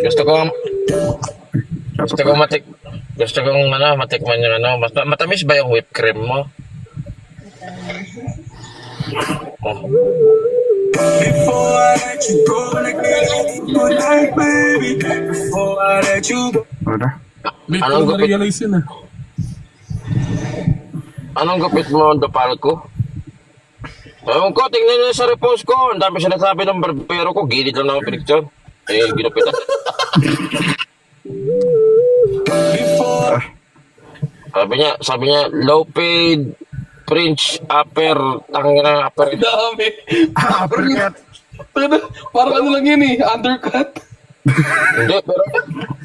Gusto ko gusto kong matikman yung matamis ba yung whipped cream mo? Oh. Before I let you go, good night, baby. Before I let you go. Wala. Late Anong ko gupit? na-realize yun ah. Anong gupit mo, Dopal ko? Ewan ko, tingnan nyo sa repost ko. Ang dami sinasabi ng barbero ko. Gilid lang ako pinicture. Eh, ginupitan. Before Sabi niya, low paid, French, upper, tangina, upper. Dami. Uppercut. Parang ano lang yun eh, undercut. Hindi,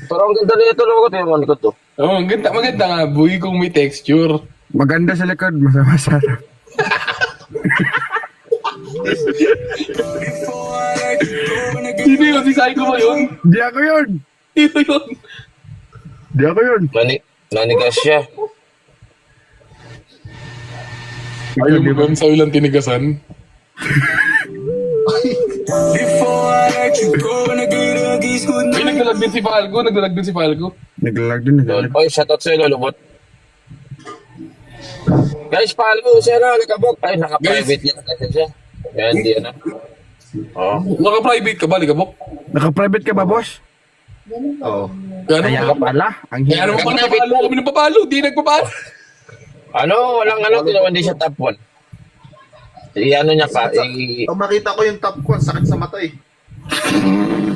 pero ang ganda nito, no? Tingnan ko to. Oh, maganda nga, boy, kung may texture. Maganda sa likod, masama sarap. Sino yun? Si Psycho ba yun? Di ako yun. Sino yun? Di ako yun. Nanigas siya. Ayaw mo ba sa ilang tinigasan? before I let you go, good Ay, nagdalag din si Falco. Naglalag din. Lol. Oy, shoutout sa'yo, Lolobot. Guys, follow siya na, Likabok. Ay, naka-private yan kasi siya. Yan, hindi yan na. Oh. Naka-private ka ba, Ligabok? Naka-private ka ba, boss? Oo. Gano'n Kaya mo? pala. Ang Kaya ano mo pa napapalo? Kami napapalo, di nagpapalo. Walang tinawan din siya top 1. I-ano niya pa, Pag makita ko yung top ko, ang sakit sa mata eh.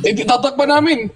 Eh, di tatakpan namin.